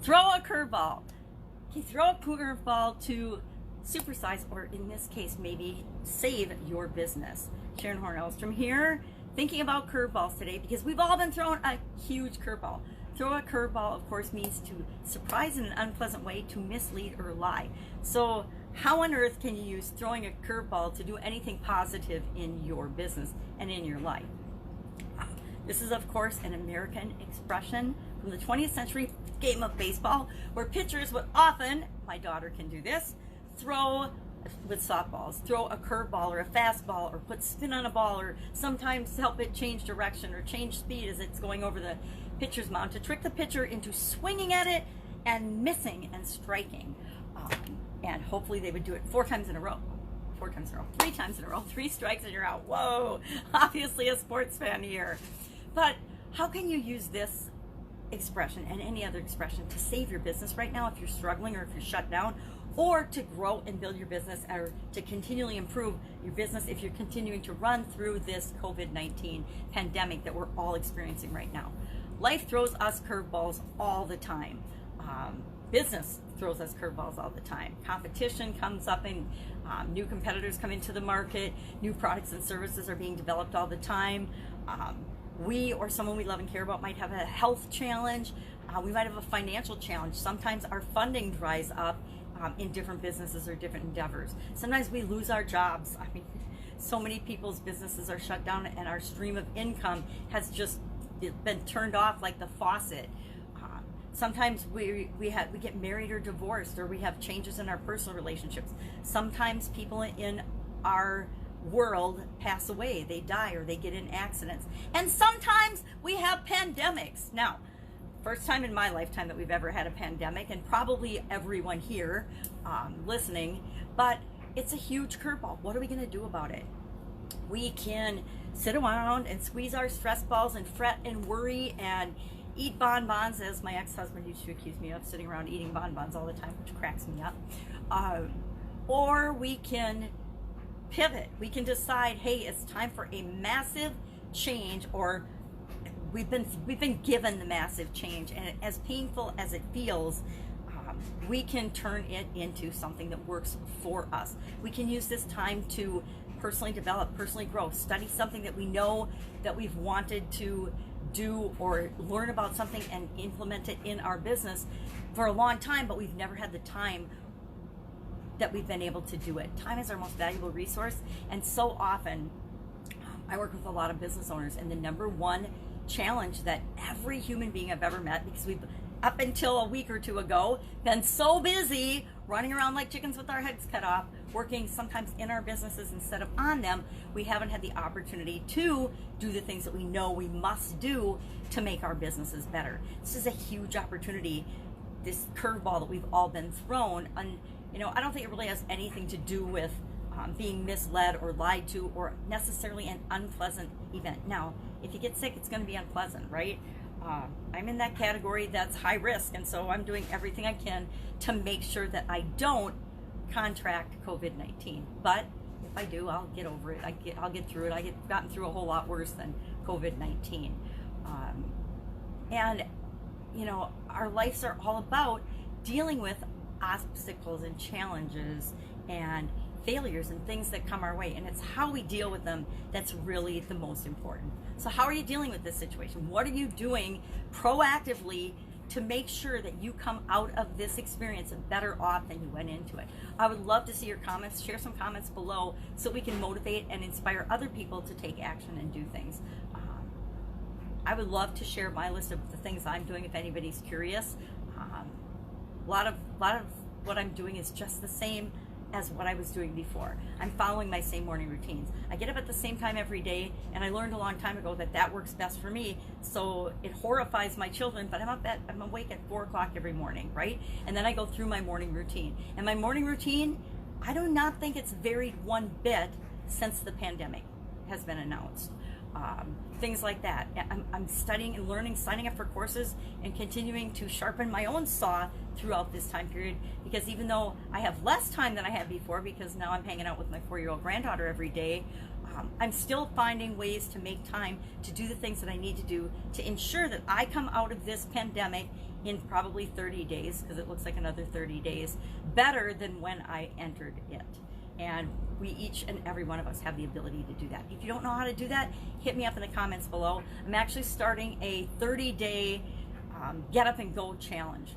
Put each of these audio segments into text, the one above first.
Throw a curveball. Okay, throw a curveball to Supersize, or in this case, maybe save your business. Sharon Horne-Ellstrom here, thinking about curveballs today because we've all been thrown a huge curveball. Throw a curveball, of course, means to surprise in an unpleasant way, to mislead or lie. So how on earth can you use throwing a curveball to do anything positive in your business and in your life? This is, of course, an American expression from the 20th century game of baseball, where pitchers would often, my daughter can do this, throw with softballs, throw a curveball or a fastball, or put spin on a ball, or sometimes help it change direction or change speed as it's going over the pitcher's mound to trick the pitcher into swinging at it and missing and striking. And hopefully they would do it 4 times in a row. 4 times in a row, 3 times in a row, 3 strikes and you're out. Whoa, obviously a sports fan here. But how can you use this expression and any other expression to save your business right now if you're struggling or if you're shut down, or to grow and build your business, or to continually improve your business if you're continuing to run through this COVID-19 pandemic that we're all experiencing right now? Life throws us curveballs all the time. Business throws us curveballs all the time. Competition comes up and new competitors come into the market. New products and services are being developed all the time. We or someone we love and care about might have a health challenge. We might have a financial challenge. Sometimes our funding dries up in different businesses or different endeavors. Sometimes we lose our jobs. I mean, so many people's businesses are shut down and our stream of income has just been turned off like the faucet. Sometimes we get married or divorced, or we have changes in our personal relationships. Sometimes people in our world pass away, they die, or they get in accidents. And sometimes we have pandemics. Now, first time in my lifetime that we've ever had a pandemic, and probably everyone here listening, but it's a huge curveball. What are we going to do about it? We can sit around and squeeze our stress balls and fret and worry and eat bonbons, as my ex-husband used to accuse me of, sitting around eating bonbons all the time, which cracks me up. Or we can pivot. We can decide, hey, it's time for a massive change, or we've been given the massive change, and as painful as it feels, we can turn it into something that works for us. We can use this time to personally develop, personally grow, study something that we know that we've wanted to do, or learn about something and implement it in our business for a long time, but we've never had the time that we've been able to do it. Time is our most valuable resource, and so often I work with a lot of business owners, and the number one challenge that every human being I've ever met, because we've, up until a week or 2 ago, been so busy running around like chickens with our heads cut off, working sometimes in our businesses instead of on them, we haven't had the opportunity to do the things that we know we must do to make our businesses better. This is a huge opportunity, this curveball that we've all been thrown. And I don't think it really has anything to do with being misled or lied to, or necessarily an unpleasant event. Now, if you get sick, it's going to be unpleasant, right? I'm in that category that's high risk, and so I'm doing everything I can to make sure that I don't contract COVID-19. But if I do, I'll get over it. I'll get through it. I get gotten through a whole lot worse than COVID-19. And our lives are all about dealing with obstacles and challenges and failures and things that come our way, and it's how we deal with them that's really the most important. So how are you dealing with this situation? What are you doing proactively to make sure that you come out of this experience better off than you went into it? I would love to see your comments. Share some comments below so we can motivate and inspire other people to take action and do things. I would love to share my list of the things I'm doing if anybody's curious. A lot of what I'm doing is just the same as what I was doing before. I'm following my same morning routines. I get up at the same time every day, and I learned a long time ago that that works best for me. So it horrifies my children, but I'm awake at 4 o'clock every morning, right? And then I go through my morning routine. And my morning routine, I do not think it's varied one bit since the pandemic has been announced. Things like that. I'm studying and learning, signing up for courses, and continuing to sharpen my own saw throughout this time period, because even though I have less time than I had before, because now I'm hanging out with my 4-year-old granddaughter every day, I'm still finding ways to make time to do the things that I need to do to ensure that I come out of this pandemic in probably 30 days, because it looks like another 30 days, better than when I entered it. And we each and every one of us have the ability to do that. If you don't know how to do that, hit me up in the comments below. I'm actually starting a 30-day Get Up and Go challenge.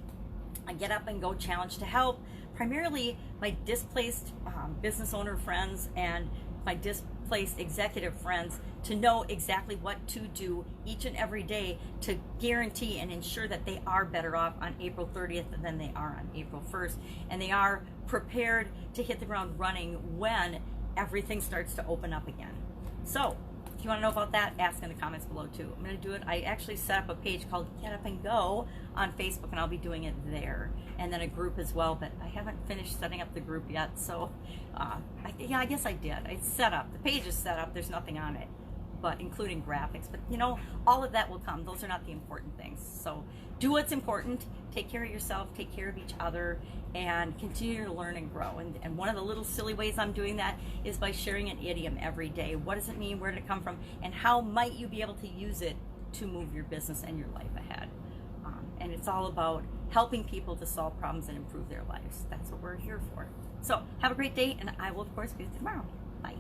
A Get Up and Go challenge to help primarily my displaced business owner friends and my displaced executive friends to know exactly what to do each and every day to guarantee and ensure that they are better off on April 30th than they are on April 1st. And they are prepared to hit the ground running when everything starts to open up again. So if you want to know about that, ask in the comments below too. I'm going to do it. I actually set up a page called Get Up and Go on Facebook, and I'll be doing it there. And then a group as well, but I haven't finished setting up the group yet. So yeah, I guess I did. It's set up. The page is set up. There's nothing on it, but including graphics. But you know, all of that will come. Those are not the important things. So do what's important. Take care of yourself. Take care of each other, and continue to learn and grow. And one of the little silly ways I'm doing that is by sharing an idiom every day. What does it mean? Where did it come from? And how might you be able to use it to move your business and your life ahead? And it's all about helping people to solve problems and improve their lives. That's what we're here for. So have a great day, and I will, of course, be with you tomorrow. Bye.